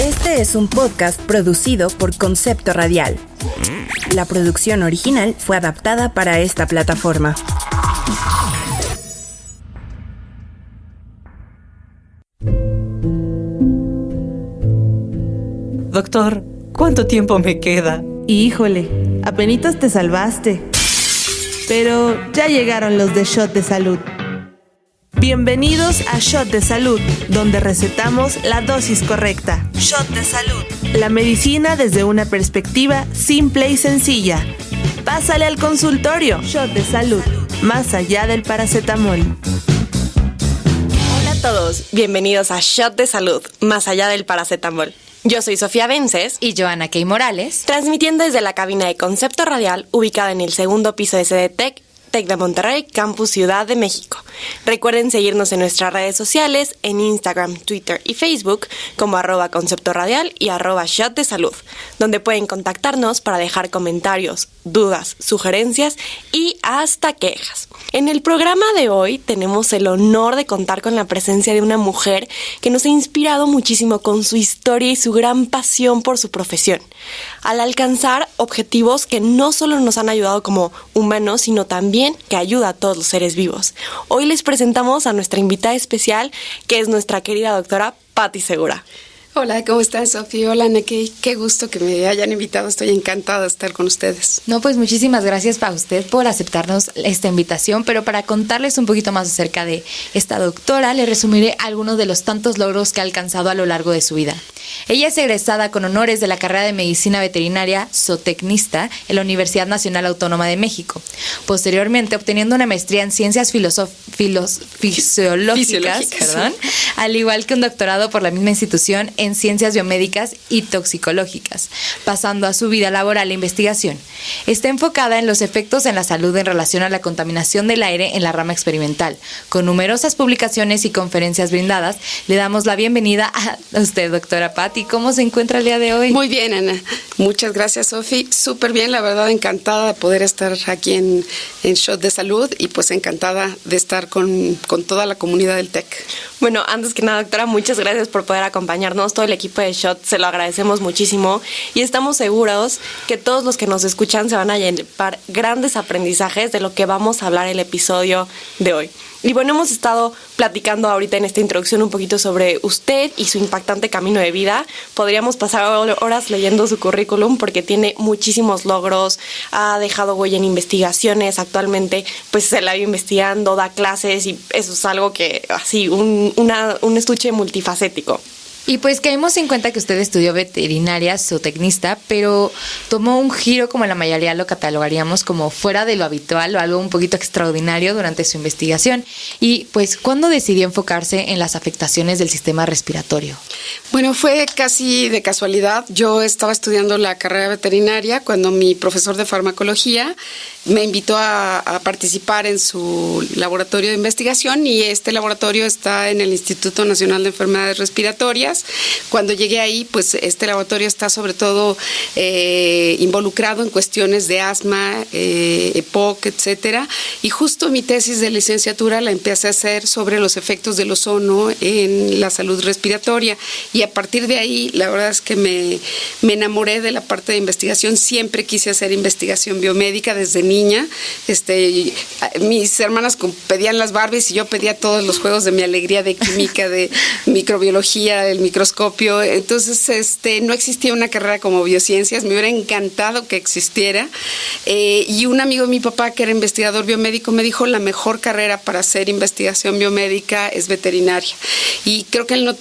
Este es un podcast producido por Concepto Radial. La producción original fue adaptada para esta plataforma. Doctor, ¿cuánto tiempo me queda? Híjole, apenitas te salvaste. Pero ya llegaron los de Shot de Salud. Bienvenidos a Shot de Salud, donde recetamos la dosis correcta. Shot de Salud. La medicina desde una perspectiva simple y sencilla. Pásale al consultorio. Shot de Salud, más allá del paracetamol. Hola a todos, bienvenidos a Shot de Salud, más allá del paracetamol. Yo soy Sofía Vences y Joana Key Morales, transmitiendo desde la cabina de Concepto Radial, ubicada en el segundo piso de CDTEC, TEC de Monterrey, Campus Ciudad de México. Recuerden seguirnos en nuestras redes sociales, en Instagram, Twitter y Facebook, como @Concepto Radial y @Shot de Salud, donde pueden contactarnos para dejar comentarios, dudas, sugerencias y hasta quejas. En el programa de hoy tenemos el honor de contar con la presencia de una mujer que nos ha inspirado muchísimo con su historia y su gran pasión por su profesión, al alcanzar objetivos que no solo nos han ayudado como humanos, sino también que ayuda a todos los seres vivos. Hoy les presentamos a nuestra invitada especial, que es nuestra querida doctora Patti Segura. Hola, ¿cómo estás, Sofía? Hola, Neki. Qué gusto que me hayan invitado. Estoy encantada de estar con ustedes. No, pues muchísimas gracias a usted por aceptarnos esta invitación, pero para contarles un poquito más acerca de esta doctora, le resumiré algunos de los tantos logros que ha alcanzado a lo largo de su vida. Ella es egresada con honores de la carrera de Medicina Veterinaria zootecnista en la Universidad Nacional Autónoma de México, posteriormente obteniendo una maestría en Ciencias Fisiológicas, al igual que un doctorado por la misma institución en Ciencias Biomédicas y Toxicológicas, pasando a su vida laboral e investigación. Está enfocada en los efectos en la salud en relación a la contaminación del aire en la rama experimental. Con numerosas publicaciones y conferencias brindadas, le damos la bienvenida a usted, doctora Patti. ¿Cómo se encuentra el día de hoy? Muy bien, Ana. Muchas gracias, Sofi. Súper bien, la verdad, encantada de poder estar aquí en Shot de Salud y pues encantada de estar con toda la comunidad del TEC. Bueno, antes que nada, doctora, muchas gracias por poder acompañarnos. Todo el equipo de Shot se lo agradecemos muchísimo y estamos seguros que todos los que nos escuchan se van a llevar grandes aprendizajes de lo que vamos a hablar el episodio de hoy. Y bueno, hemos estado platicando ahorita en esta introducción un poquito sobre usted y su impactante camino de vida. Podríamos pasar horas leyendo su currículum porque tiene muchísimos logros, ha dejado huella en investigaciones, actualmente pues se la vive investigando, da clases y eso es algo que así, un estuche multifacético. Y pues caímos en cuenta que usted estudió veterinaria zootecnista, pero tomó un giro como la mayoría lo catalogaríamos como fuera de lo habitual o algo un poquito extraordinario durante su investigación. Y pues, ¿cuándo decidió enfocarse en las afectaciones del sistema respiratorio? Bueno, fue casi de casualidad. Yo estaba estudiando la carrera veterinaria cuando mi profesor de farmacología me invitó a participar en su laboratorio de investigación y este laboratorio está en el Instituto Nacional de Enfermedades Respiratorias. Cuando llegué ahí, pues este laboratorio está sobre todo involucrado en cuestiones de asma, EPOC, etcétera, y justo mi tesis de licenciatura la empecé a hacer sobre los efectos del ozono en la salud respiratoria y a partir de ahí la verdad es que me enamoré de la parte de investigación. Siempre quise hacer investigación biomédica desde niña. Mis hermanas pedían las Barbies y yo pedía todos los juegos de mi alegría de química, de microbiología, el microscopio. Entonces no existía una carrera como biociencias, me hubiera encantado que existiera, y un amigo de mi papá que era investigador biomédico me dijo: la mejor carrera para hacer investigación biomédica es veterinaria, y creo que él no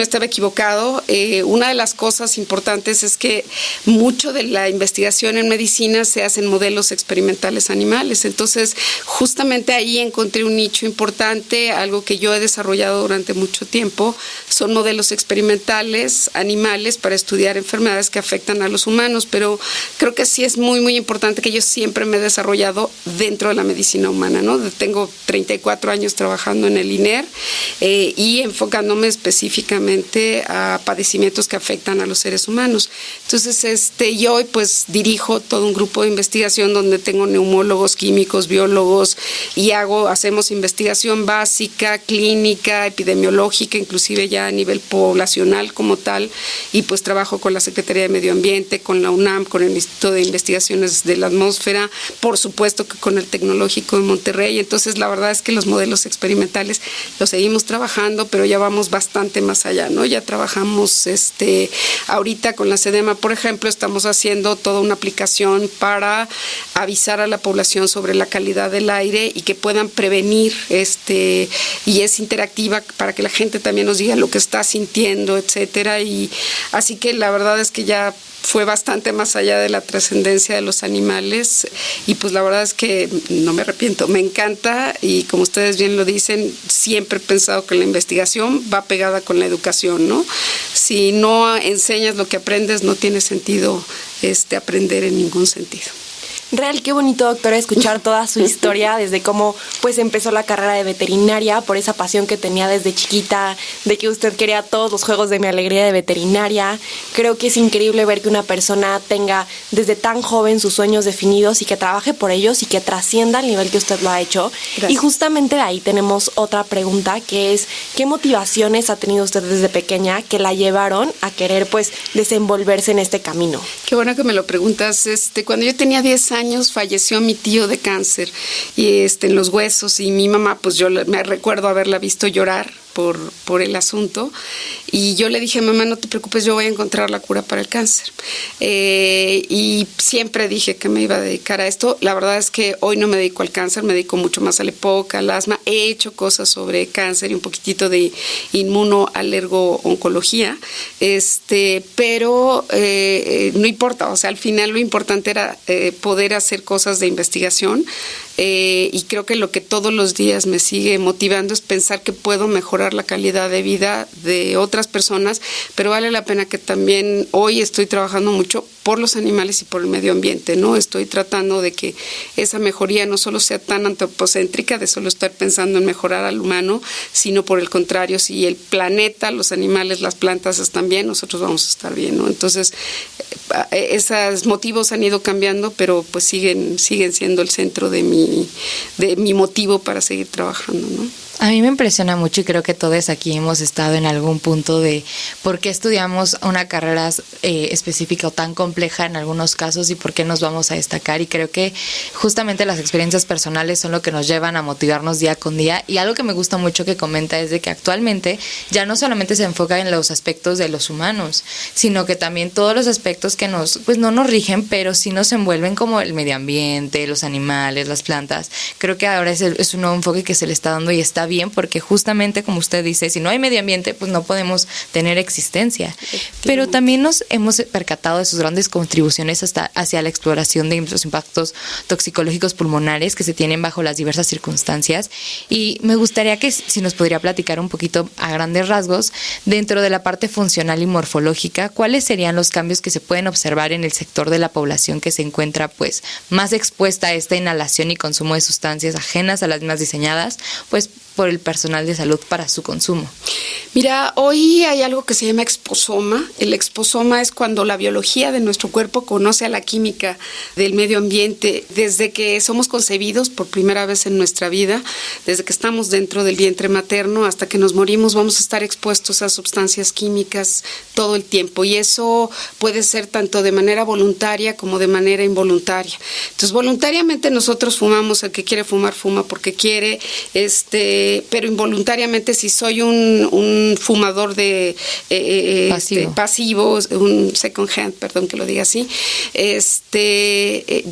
estaba equivocado. Una de las cosas importantes es que mucho de la investigación en medicina se hace en modelos experimentales animales, entonces justamente ahí encontré un nicho importante. Algo que yo he desarrollado durante mucho tiempo son modelos experimentales animales para estudiar enfermedades que afectan a los humanos, pero creo que sí es muy, muy importante que yo siempre me he desarrollado dentro de la medicina humana, ¿no? Tengo 34 años trabajando en el INER y enfocándome específicamente a padecimientos que afectan a los seres humanos. Entonces, yo hoy pues dirijo todo un grupo de investigación donde tengo neumólogos, químicos, biólogos y hacemos investigación básica, clínica, epidemiológica, inclusive inclusive ya a nivel poblacional como tal, y pues trabajo con la Secretaría de Medio Ambiente, con la UNAM, con el Instituto de Investigaciones de la Atmósfera, por supuesto que con el Tecnológico de Monterrey. Entonces la verdad es que los modelos experimentales los seguimos trabajando, pero ya vamos bastante más allá, ¿no? Ya trabajamos ahorita con la SEDEMA, por ejemplo, estamos haciendo toda una aplicación para avisar a la población sobre la calidad del aire y que puedan prevenir, y es interactiva para que la gente también nos diga lo que está sintiendo, etcétera. Y así que la verdad es que ya fue bastante más allá de la trascendencia de los animales, y pues la verdad es que no me arrepiento, me encanta, y como ustedes bien lo dicen, siempre he pensado que la investigación va pegada con la educación, ¿no? Si no enseñas lo que aprendes, no tiene sentido aprender en ningún sentido. Real, qué bonito, doctora, escuchar toda su historia, desde cómo pues empezó la carrera de veterinaria, por esa pasión que tenía desde chiquita, de que usted quería todos los juegos de Mi Alegría de veterinaria. Creo que es increíble ver que una persona tenga desde tan joven sus sueños definidos y que trabaje por ellos y que trascienda al nivel que usted lo ha hecho. Gracias. Y justamente de ahí tenemos otra pregunta, que es, ¿qué motivaciones ha tenido usted desde pequeña que la llevaron a querer pues desenvolverse en este camino? Qué bueno que me lo preguntas. Cuando yo tenía 10 años falleció mi tío de cáncer y en los huesos, y mi mamá, pues yo me recuerdo haberla visto llorar por el asunto, y yo le dije: mamá, no te preocupes, yo voy a encontrar la cura para el cáncer. Y siempre dije que me iba a dedicar a esto. La verdad es que hoy no me dedico al cáncer, me dedico mucho más al EPOC, al asma. He hecho cosas sobre cáncer y un poquitito de inmunoalergo-oncología, pero no importa, o sea, al final lo importante era poder hacer cosas de investigación, y creo que lo que todos los días me sigue motivando es pensar que puedo mejorar la calidad de vida de otras personas, pero vale la pena que también hoy estoy trabajando mucho por los animales y por el medio ambiente, ¿no? Estoy tratando de que esa mejoría no solo sea tan antropocéntrica, de solo estar pensando en mejorar al humano, sino por el contrario, si el planeta, los animales, las plantas están bien, nosotros vamos a estar bien, ¿no? Entonces, esos motivos han ido cambiando, pero pues siguen siendo el centro de mi motivo para seguir trabajando, ¿no? A mí me impresiona mucho, y creo que todos aquí hemos estado en algún punto de por qué estudiamos una carrera específica o tan compleja en algunos casos, y por qué nos vamos a destacar. Y creo que justamente las experiencias personales son lo que nos llevan a motivarnos día con día. Y algo que me gusta mucho que comenta es de que actualmente ya no solamente se enfoca en los aspectos de los humanos, sino que también todos los aspectos que pues no nos rigen, pero sí nos envuelven, como el medio ambiente, los animales, las plantas. Creo que ahora es un nuevo enfoque que se le está dando, y está bien, porque justamente, como usted dice, si no hay medio ambiente, pues no podemos tener existencia. Pero también nos hemos percatado de sus grandes contribuciones hacia la exploración de los impactos toxicológicos pulmonares que se tienen bajo las diversas circunstancias. Y me gustaría que si nos podría platicar un poquito a grandes rasgos, dentro de la parte funcional y morfológica, ¿cuáles serían los cambios que se pueden observar en el sector de la población que se encuentra pues más expuesta a esta inhalación y consumo de sustancias ajenas a las mismas diseñadas pues por el personal de salud para su consumo? Mira, hoy hay algo que se llama exposoma. El exposoma es cuando la biología de nuestro cuerpo conoce a la química del medio ambiente. Desde que somos concebidos por primera vez en nuestra vida, desde que estamos dentro del vientre materno hasta que nos morimos, vamos a estar expuestos a sustancias químicas todo el tiempo, y eso puede ser tanto de manera voluntaria como de manera involuntaria. Entonces, voluntariamente nosotros fumamos, el que quiere fumar fuma porque quiere, pero involuntariamente, si soy un fumador de pasivo, un second hand, perdón que lo diga así,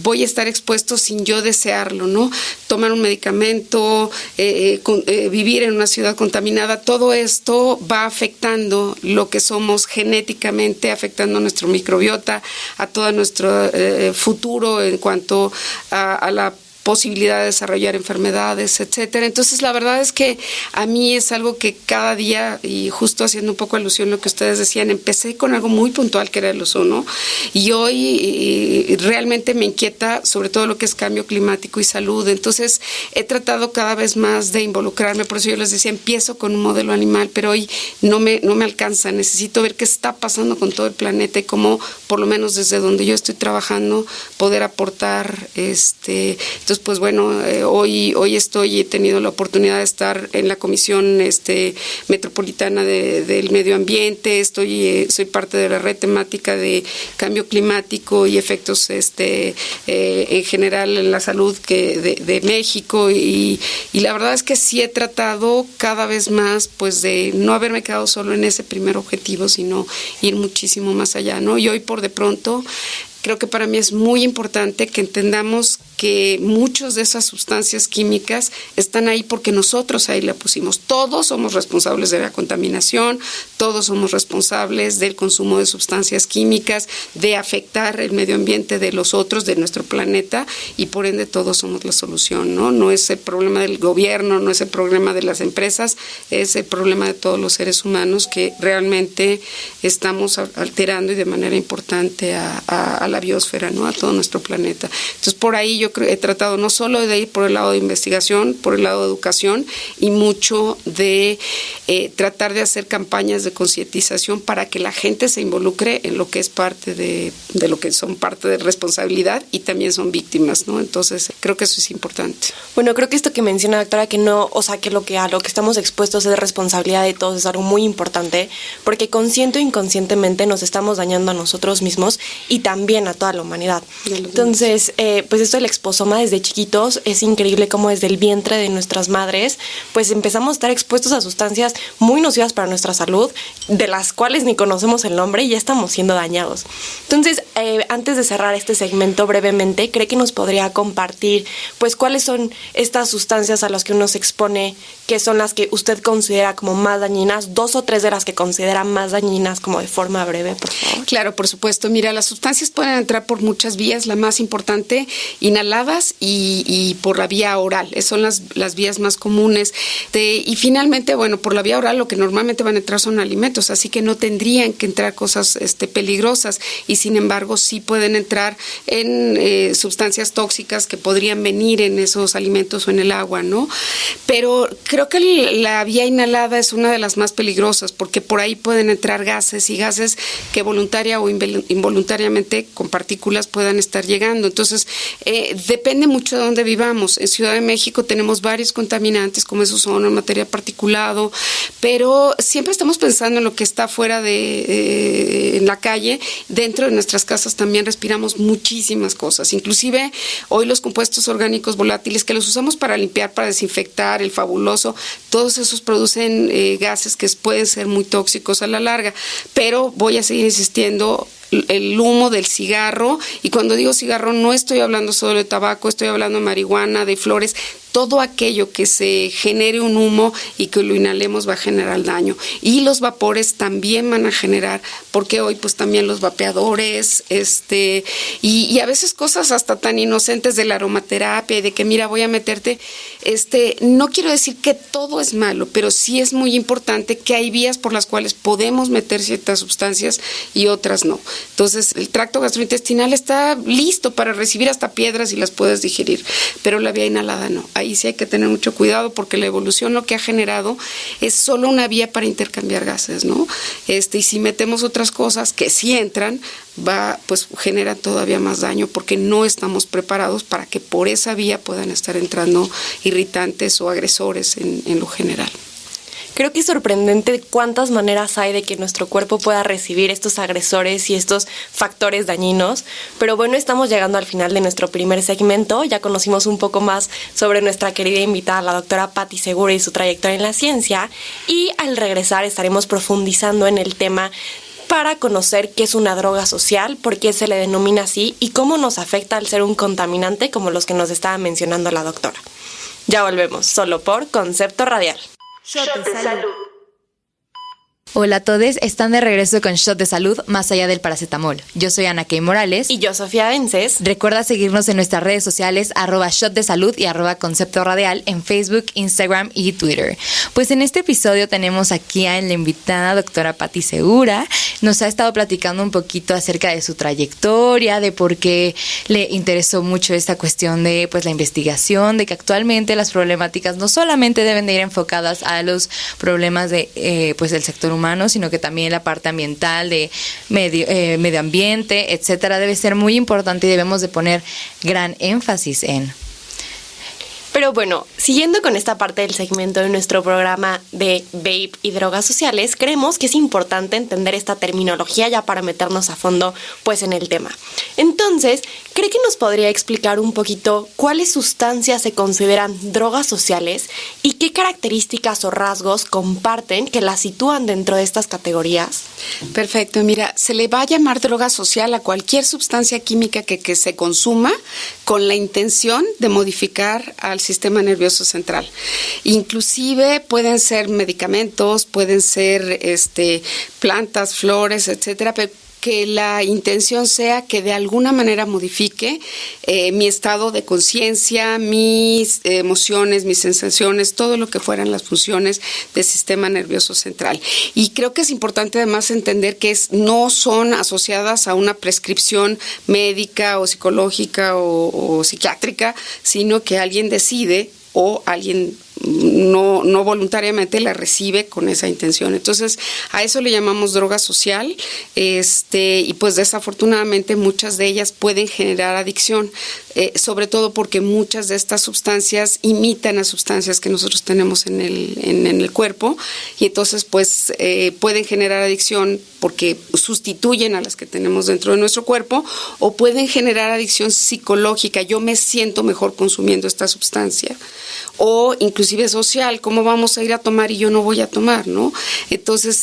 voy a estar expuesto sin yo desearlo, ¿no? Tomar un medicamento, vivir en una ciudad contaminada, todo esto va afectando lo que somos genéticamente, afectando nuestro microbiota, a todo nuestro futuro en cuanto a la posibilidad de desarrollar enfermedades, etcétera. Entonces, la verdad es que a mí es algo que cada día, y justo haciendo un poco alusión a lo que ustedes decían, empecé con algo muy puntual que era el ozono, y hoy realmente me inquieta sobre todo lo que es cambio climático y salud. Entonces, he tratado cada vez más de involucrarme, por eso yo les decía, empiezo con un modelo animal, pero hoy no me alcanza, necesito ver qué está pasando con todo el planeta y cómo, por lo menos desde donde yo estoy trabajando, poder aportar, entonces Entonces, pues bueno, hoy he tenido la oportunidad de estar en la Comisión Metropolitana del Medio Ambiente, soy parte de la red temática de cambio climático y efectos en general en la salud de México, y la verdad es que sí he tratado cada vez más pues de no haberme quedado solo en ese primer objetivo, sino ir muchísimo más allá, ¿no? Y hoy por de pronto creo que para mí es muy importante que entendamos que muchas de esas sustancias químicas están ahí porque nosotros ahí la pusimos. Todos somos responsables de la contaminación, todos somos responsables del consumo de sustancias químicas, de afectar el medio ambiente de los otros, de nuestro planeta, y por ende todos somos la solución, ¿no? No es el problema del gobierno, no es el problema de las empresas, es el problema de todos los seres humanos que realmente estamos alterando y de manera importante a la biosfera, ¿no? A todo nuestro planeta. Entonces, por ahí yo he tratado no solo de ir por el lado de investigación, por el lado de educación, y mucho de tratar de hacer campañas de concientización para que la gente se involucre en lo que es parte de lo que son parte de responsabilidad y también son víctimas, ¿no? Entonces, creo que eso es importante. Bueno, creo que esto que menciona, doctora, que no, o sea, que a lo que estamos expuestos es responsabilidad de todos, es algo muy importante, porque consciente o inconscientemente nos estamos dañando a nosotros mismos y también a toda la humanidad. Entonces, pues esto del exposoma desde chiquitos, es increíble cómo desde el vientre de nuestras madres, pues empezamos a estar expuestos a sustancias muy nocivas para nuestra salud, de las cuales ni conocemos el nombre y ya estamos siendo dañados. Entonces, antes de cerrar este segmento brevemente, ¿cree que nos podría compartir, pues, cuáles son estas sustancias a las que uno se expone, que son las que usted considera como más dañinas, 2 o 3 de las que considera más dañinas, como de forma breve, por favor? Claro, por supuesto. Mira, las sustancias pueden entrar por muchas vías, la más importante, inhaladas y por la vía oral. Esas son las vías más comunes. Y finalmente, bueno, por la vía oral lo que normalmente van a entrar son alimentos, así que no tendrían que entrar cosas peligrosas, y sin embargo sí pueden entrar en sustancias tóxicas que podrían venir en esos alimentos o en el agua, ¿no? Pero creo que la vía inhalada es una de las más peligrosas, porque por ahí pueden entrar gases, y gases que voluntaria o involuntariamente con partículas puedan estar llegando. Entonces, depende mucho de dónde vivamos. En Ciudad de México tenemos varios contaminantes, como es ozono, materia particulado, pero siempre estamos pensando en lo que está fuera en la calle. Dentro de nuestras casas también respiramos muchísimas cosas, inclusive hoy los compuestos orgánicos volátiles que los usamos para limpiar, para desinfectar, el fabuloso, todos esos producen gases que pueden ser muy tóxicos a la larga, pero voy a seguir insistiendo, el humo del cigarro, y cuando digo cigarro no estoy hablando solo de tabaco, estoy hablando de marihuana, de flores, todo aquello que se genere un humo y que lo inhalemos va a generar daño. Y los vapores también van a generar, porque hoy pues también los vapeadores, y a veces cosas hasta tan inocentes de la aromaterapia y de que mira, voy a meterte, no quiero decir que todo es malo, pero sí es muy importante que hay vías por las cuales podemos meter ciertas sustancias y otras no. Entonces, el tracto gastrointestinal está listo para recibir hasta piedras y las puedes digerir, pero la vía inhalada no. Ahí sí hay que tener mucho cuidado, porque la evolución lo que ha generado es solo una vía para intercambiar gases, ¿no? Y si metemos otras cosas que sí entran, pues genera todavía más daño, porque no estamos preparados para que por esa vía puedan estar entrando irritantes o agresores en lo general. Creo que es sorprendente cuántas maneras hay de que nuestro cuerpo pueda recibir estos agresores y estos factores dañinos. Pero bueno, estamos llegando al final de nuestro primer segmento. Ya conocimos un poco más sobre nuestra querida invitada, la doctora Patti Segura, y su trayectoria en la ciencia. Y al regresar estaremos profundizando en el tema para conocer qué es una droga social, por qué se le denomina así y cómo nos afecta al ser un contaminante como los que nos estaba mencionando la doctora. Ya volvemos, solo por Concepto Radial. Shot de salud. Hola a todos, están de regreso con Shot de Salud, más allá del paracetamol. Yo soy Ana Kay Morales. Y yo, Sofía Vences. Recuerda seguirnos en nuestras redes sociales, @Shot de Salud y @Concepto Radial en Facebook, Instagram y Twitter. Pues en este episodio tenemos aquí a la invitada doctora Patti Segura. Nos ha estado platicando un poquito acerca de su trayectoria, de por qué le interesó mucho esta cuestión de pues la investigación, de que actualmente las problemáticas no solamente deben de ir enfocadas a los problemas de pues del sector humano, sino que también la parte ambiental, de medio ambiente, etcétera, debe ser muy importante y debemos de poner gran énfasis en. Pero bueno, siguiendo con esta parte del segmento de nuestro programa de vape y drogas sociales, creemos que es importante entender esta terminología ya para meternos a fondo pues en el tema. Entonces, ¿cree que nos podría explicar un poquito cuáles sustancias se consideran drogas sociales y qué características o rasgos comparten que las sitúan dentro de estas categorías? Perfecto, mira, se le va a llamar droga social a cualquier sustancia química que se consuma con la intención de modificar al sistema nervioso central. Inclusive pueden ser medicamentos, pueden ser plantas, flores, etcétera, pero que la intención sea que de alguna manera modifique mi estado de conciencia, mis emociones, mis sensaciones, todo lo que fueran las funciones del sistema nervioso central. Y creo que es importante además entender que no son asociadas a una prescripción médica o psicológica o psiquiátrica, sino que alguien decide o alguien no voluntariamente la recibe con esa intención. Entonces, a eso le llamamos droga social, y pues desafortunadamente muchas de ellas pueden generar adicción, sobre todo porque muchas de estas sustancias imitan a sustancias que nosotros tenemos en el cuerpo, y entonces pues pueden generar adicción porque sustituyen a las que tenemos dentro de nuestro cuerpo, o pueden generar adicción psicológica. Yo me siento mejor consumiendo esta sustancia, o inclusive social, ¿cómo vamos a ir a tomar y yo no voy a tomar, ¿no? Entonces,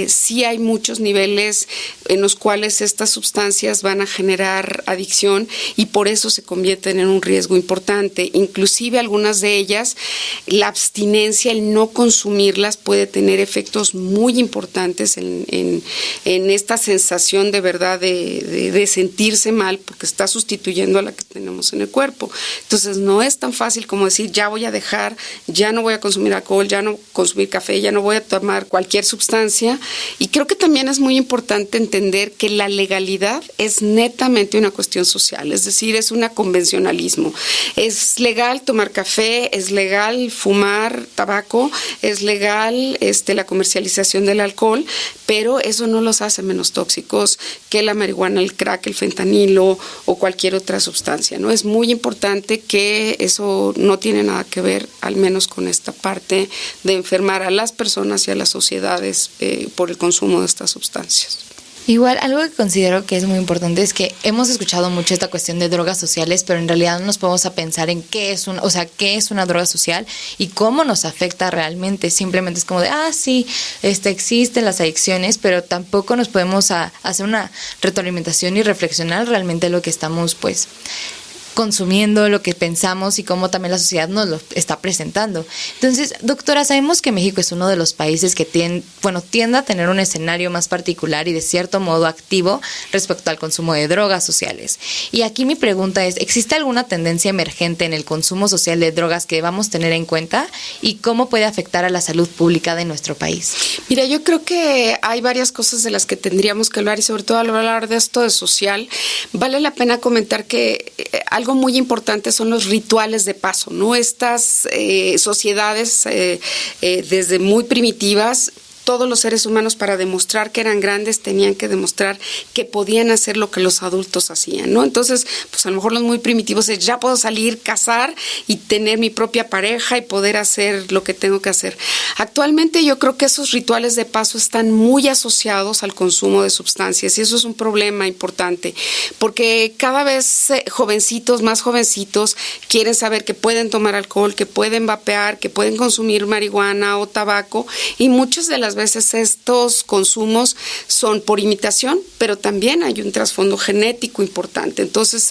sí hay muchos niveles en los cuales estas sustancias van a generar adicción y por eso se convierten en un riesgo importante. Inclusive algunas de ellas, la abstinencia, el no consumirlas puede tener efectos muy importantes en esta sensación de verdad de sentirse mal porque está sustituyendo a la que tenemos en el cuerpo. Entonces, no es tan fácil como decir, ya voy a dejar, ya no voy a consumir alcohol, ya no consumir café, ya no voy a tomar cualquier sustancia. Y creo que también es muy importante entender que la legalidad es netamente una cuestión social, es decir, es un convencionalismo. Es legal tomar café, es legal fumar tabaco, es legal la comercialización del alcohol, pero eso no los hace menos tóxicos que la marihuana, el crack, el fentanilo o cualquier otra sustancia, ¿no? Es muy importante que eso no tiene nada que ver, al menos con esta parte de enfermar a las personas y a las sociedades por el consumo de estas sustancias. Igual, algo que considero que es muy importante es que hemos escuchado mucho esta cuestión de drogas sociales, pero en realidad no nos podemos a pensar en qué es una droga social y cómo nos afecta realmente. Simplemente es como de, sí, existen las adicciones, pero tampoco nos podemos hacer una retroalimentación y reflexionar realmente lo que estamos, pues, consumiendo, lo que pensamos y cómo también la sociedad nos lo está presentando. Entonces, doctora, sabemos que México es uno de los países que tiende a tener un escenario más particular y de cierto modo activo respecto al consumo de drogas sociales. Y aquí mi pregunta es, ¿existe alguna tendencia emergente en el consumo social de drogas que debamos tener en cuenta y cómo puede afectar a la salud pública de nuestro país? Mira, yo creo que hay varias cosas de las que tendríamos que hablar y sobre todo al hablar de esto de social, vale la pena comentar que algo muy importante son los rituales de paso, ¿no? Estas sociedades desde muy primitivas, todos los seres humanos para demostrar que eran grandes tenían que demostrar que podían hacer lo que los adultos hacían, ¿no? Entonces, pues a lo mejor los muy primitivos es ya puedo salir, casar y tener mi propia pareja y poder hacer lo que tengo que hacer. Actualmente yo creo que esos rituales de paso están muy asociados al consumo de sustancias y eso es un problema importante porque cada vez más jovencitos quieren saber que pueden tomar alcohol, que pueden vapear, que pueden consumir marihuana o tabaco y muchas de las veces estos consumos son por imitación, pero también hay un trasfondo genético importante. Entonces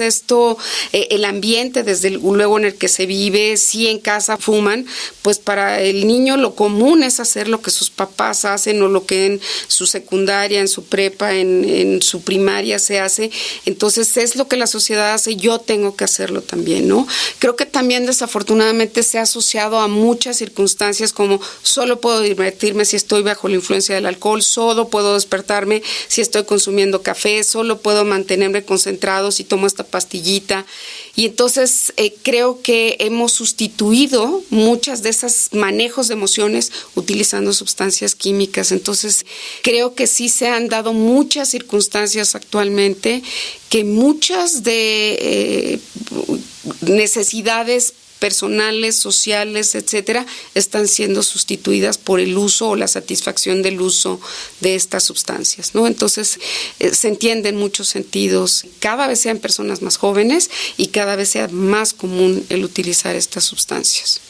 el ambiente desde luego en el que se vive, si en casa fuman, pues para el niño lo común es hacer lo que sus papás hacen o lo que en su secundaria, en su prepa, en su primaria se hace. Entonces es lo que la sociedad hace, yo tengo que hacerlo también, ¿no? Creo que también desafortunadamente se ha asociado a muchas circunstancias como solo puedo divertirme si estoy bajo la influencia del alcohol, solo puedo despertarme si estoy consumiendo café, solo puedo mantenerme concentrado si tomo esta pastillita. Y entonces creo que hemos sustituido muchas de esas manejos de emociones utilizando sustancias químicas. Entonces creo que sí se han dado muchas circunstancias actualmente que muchas de necesidades personales, sociales, etcétera, están siendo sustituidas por el uso o la satisfacción del uso de estas sustancias, ¿no? Entonces, se entiende en muchos sentidos, cada vez sean personas más jóvenes y cada vez sea más común el utilizar estas sustancias.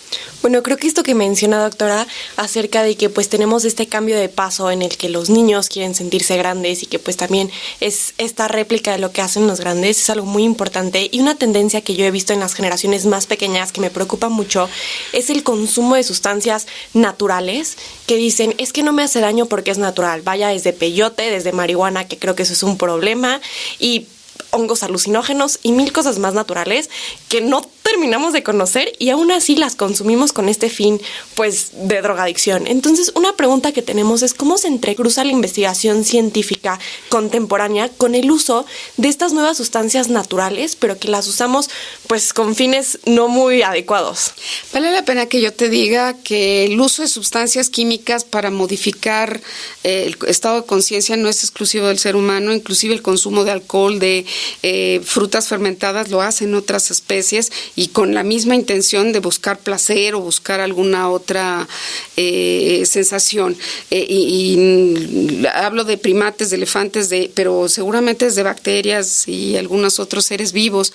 Bueno, creo que esto que menciona, doctora, acerca de que pues tenemos este cambio de paso en el que los niños quieren sentirse grandes y que pues también es esta réplica de lo que hacen los grandes, es algo muy importante, y una tendencia que yo he visto en las generaciones más pequeñas que me preocupa mucho es el consumo de sustancias naturales que dicen, es que no me hace daño porque es natural, vaya desde peyote, desde marihuana, que creo que eso es un problema, y hongos alucinógenos y mil cosas más naturales que no terminamos de conocer y aún así las consumimos con este fin, pues, de drogadicción. Entonces, una pregunta que tenemos es cómo se entrecruza la investigación científica contemporánea con el uso de estas nuevas sustancias naturales, pero que las usamos, pues, con fines no muy adecuados. Vale la pena que yo te diga que el uso de sustancias químicas para modificar el estado de conciencia no es exclusivo del ser humano, inclusive el consumo de alcohol, de frutas fermentadas lo hacen otras especies y con la misma intención de buscar placer o buscar alguna otra sensación. Y hablo de primates, de elefantes, pero seguramente es de bacterias y algunos otros seres vivos.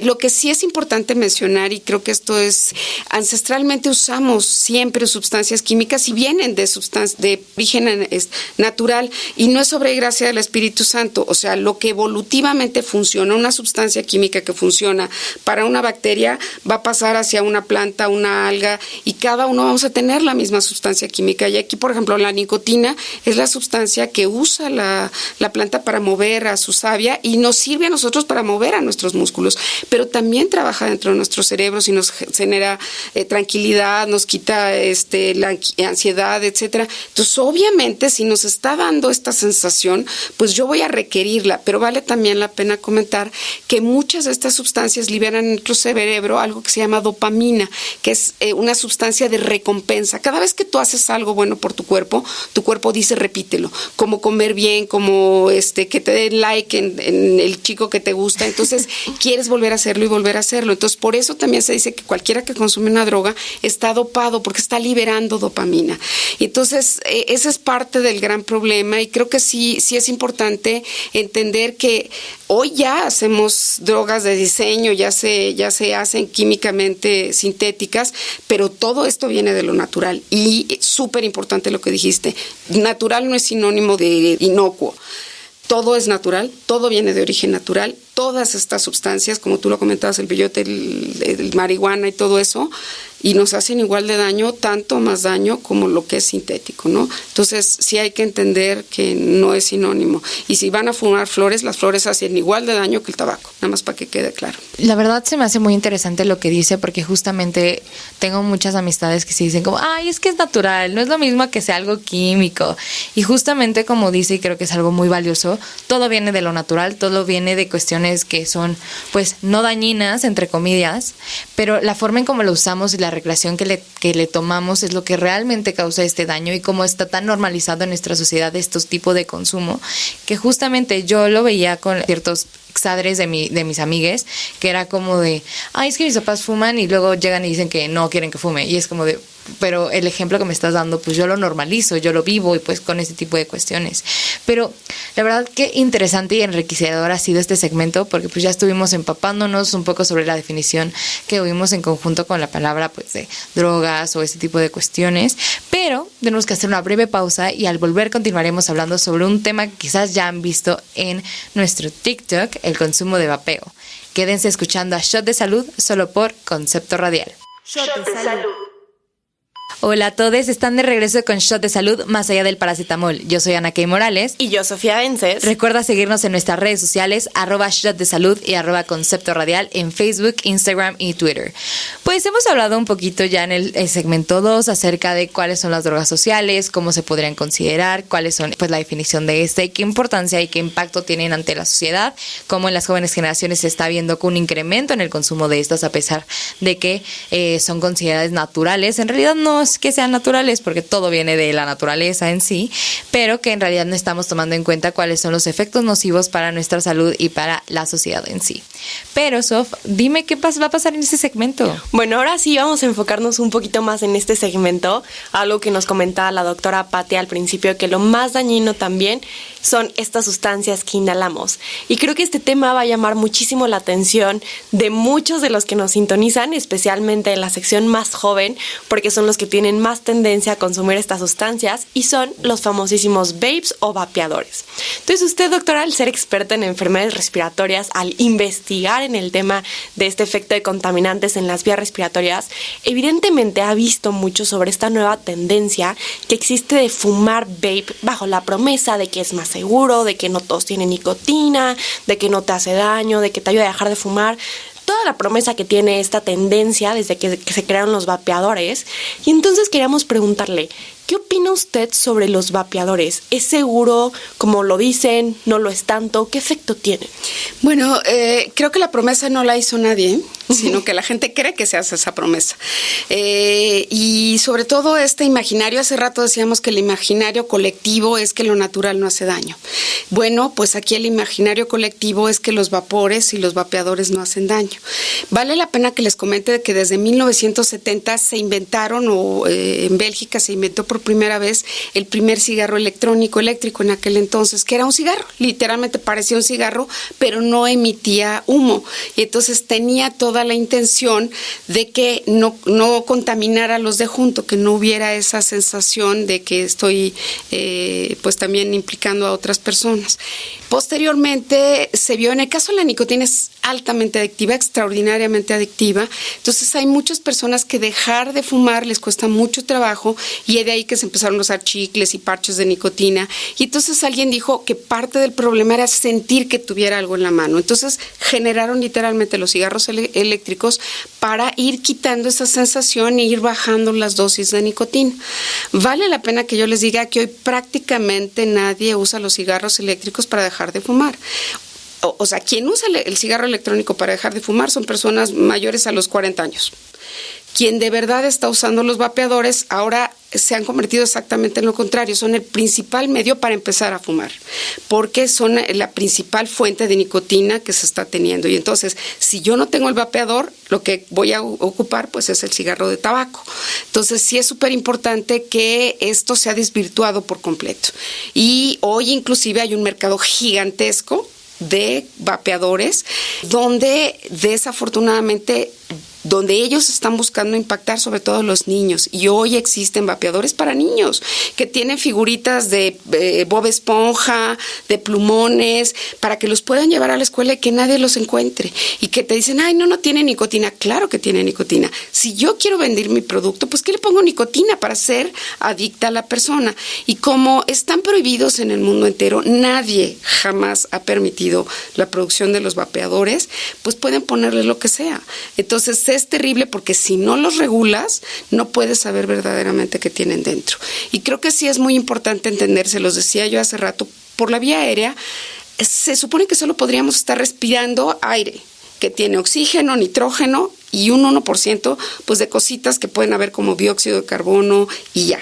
Lo que sí es importante mencionar, y creo que esto es, ancestralmente usamos siempre sustancias químicas y vienen de origen natural, y no es obra y gracia del Espíritu Santo. O sea, lo que evolutivamente funciona, una sustancia química que funciona para una bacteria va a pasar hacia una planta, una alga, y cada uno vamos a tener la misma sustancia química. Y aquí, por ejemplo, la nicotina es la sustancia que usa la planta para mover a su savia y nos sirve a nosotros para mover a nuestros músculos, pero también trabaja dentro de nuestros cerebros y nos genera tranquilidad, nos quita la ansiedad, etcétera. Entonces, obviamente, si nos está dando esta sensación, pues yo voy a requerirla, pero vale también la pena comentar que muchas de estas sustancias liberan en nuestro cerebro algo que se llama dopamina, que es una sustancia de recompensa. Cada vez que tú haces algo bueno por tu cuerpo dice repítelo, como comer bien, como que te den like en el chico que te gusta, entonces quieres volver a hacerlo y volver a hacerlo. Entonces, por eso también se dice que cualquiera que consume una droga está dopado porque está liberando dopamina. Y entonces, ese es parte del gran problema, y creo que sí es importante entender que hoy ya hacemos drogas de diseño, ya se hacen químicamente sintéticas, pero todo esto viene de lo natural. Y súper importante lo que dijiste, natural no es sinónimo de inocuo. Todo es natural, todo viene de origen natural, todas estas sustancias, como tú lo comentabas, el peyote, el marihuana y todo eso, y nos hacen igual de daño, tanto más daño como lo que es sintético, ¿no? Entonces, sí hay que entender que no es sinónimo. Y si van a fumar flores, las flores hacen igual de daño que el tabaco, nada más para que quede claro. La verdad se me hace muy interesante lo que dice, porque justamente tengo muchas amistades que se dicen como, ay, es que es natural, no es lo mismo que sea algo químico. Y justamente como dice, y creo que es algo muy valioso, todo viene de lo natural, todo viene de cuestiones que son, pues, no dañinas, entre comillas, pero la forma en cómo lo usamos y la recreación que le tomamos es lo que realmente causa este daño, y cómo está tan normalizado en nuestra sociedad estos tipos de consumo, que justamente yo lo veía con ciertos exadres de mis amigues, que era como de, ay, es que mis papás fuman, y luego llegan y dicen que no quieren que fume, y es como de, pero el ejemplo que me estás dando, pues yo lo normalizo, yo lo vivo, y pues con ese tipo de cuestiones. Pero la verdad que interesante y enriquecedor ha sido este segmento, porque pues ya estuvimos empapándonos un poco sobre la definición que oímos en conjunto con la palabra, pues, de drogas o ese tipo de cuestiones, pero tenemos que hacer una breve pausa, y al volver continuaremos hablando sobre un tema que quizás ya han visto en nuestro TikTok, el consumo de vapeo. Quédense escuchando a Shot de Salud solo por Concepto Radial. Shot de Salud. Hola a todos, están de regreso con Shot de Salud más allá del paracetamol. Yo soy Ana Kay Morales. Y yo, Sofía Vences. Recuerda seguirnos en nuestras redes sociales, @Shot de Salud y @Concepto Radial en Facebook, Instagram y Twitter. Pues hemos hablado un poquito ya en el segmento 2 acerca de cuáles son las drogas sociales, cómo se podrían considerar, cuáles son, pues, la definición de y qué importancia y qué impacto tienen ante la sociedad, cómo en las jóvenes generaciones se está viendo con un incremento en el consumo de estas, a pesar de que son consideradas naturales. En realidad no queremos que sean naturales porque todo viene de la naturaleza en sí, pero que en realidad no estamos tomando en cuenta cuáles son los efectos nocivos para nuestra salud y para la sociedad en sí. Pero, Sof, dime qué va a pasar en este segmento. Bueno, ahora sí vamos a enfocarnos un poquito más en este segmento, algo que nos comentaba la doctora Patti al principio, que lo más dañino también son estas sustancias que inhalamos. Y creo que este tema va a llamar muchísimo la atención de muchos de los que nos sintonizan, especialmente en la sección más joven, porque son los que tienen más tendencia a consumir estas sustancias, y son los famosísimos vapes o vapeadores. Entonces usted, doctora, al ser experta en enfermedades respiratorias, al investigar en el tema de este efecto de contaminantes en las vías respiratorias, evidentemente ha visto mucho sobre esta nueva tendencia que existe de fumar vape bajo la promesa de que es más seguro, de que no todos tienen nicotina, de que no te hace daño, de que te ayuda a dejar de fumar. Toda la promesa que tiene esta tendencia desde que se crearon los vapeadores. Y entonces queríamos preguntarle, ¿qué opina usted sobre los vapeadores? ¿Es seguro, como lo dicen? ¿No lo es tanto? ¿Qué efecto tienen? Bueno, creo que la promesa no la hizo nadie, sino que la gente cree que se hace esa promesa. Y sobre todo este imaginario, hace rato decíamos que el imaginario colectivo es que lo natural no hace daño. Bueno, pues aquí el imaginario colectivo es que los vapores y los vapeadores no hacen daño. Vale la pena que les comente que desde 1970 se inventaron, en Bélgica se inventó por primera vez el primer cigarro electrónico eléctrico en aquel entonces, que era un cigarro, literalmente parecía un cigarro, pero no emitía humo. Y entonces tenía toda la intención de que no contaminara a los de junto, que no hubiera esa sensación de que estoy pues también implicando a otras personas. Posteriormente se vio, en el caso de la nicotina es altamente adictiva, extraordinariamente adictiva, entonces hay muchas personas que dejar de fumar les cuesta mucho trabajo, y de ahí que se empezaron a usar chicles y parches de nicotina, y entonces alguien dijo que parte del problema era sentir que tuviera algo en la mano, entonces generaron literalmente los cigarros eléctricos para ir quitando esa sensación e ir bajando las dosis de nicotina. Vale la pena que yo les diga que hoy prácticamente nadie usa los cigarros eléctricos para dejar de fumar. O sea, quien usa el cigarro electrónico para dejar de fumar son personas mayores a los 40 años. Quien de verdad está usando los vapeadores ahora se han convertido exactamente en lo contrario, son el principal medio para empezar a fumar, porque son la principal fuente de nicotina que se está teniendo. Y entonces, si yo no tengo el vapeador, lo que voy a ocupar pues es el cigarro de tabaco. Entonces, sí es súper importante que esto se ha desvirtuado por completo. Y hoy inclusive hay un mercado gigantesco de vapeadores donde desafortunadamente ellos están buscando impactar sobre todo los niños, y hoy existen vapeadores para niños que tienen figuritas de Bob Esponja, de plumones, para que los puedan llevar a la escuela y que nadie los encuentre, y que te dicen, ay, no tiene nicotina. Claro que tiene nicotina. Si yo quiero vender mi producto, pues ¿qué le pongo nicotina para ser adicta a la persona? Y como están prohibidos en el mundo entero, nadie jamás ha permitido la producción de los vapeadores, pues pueden ponerle lo que sea. Entonces es terrible, porque si no los regulas, no puedes saber verdaderamente qué tienen dentro. Y creo que sí es muy importante entender, se los decía yo hace rato, por la vía aérea, se supone que solo podríamos estar respirando aire, que tiene oxígeno, nitrógeno y un 1% pues de cositas que pueden haber como dióxido de carbono y ya.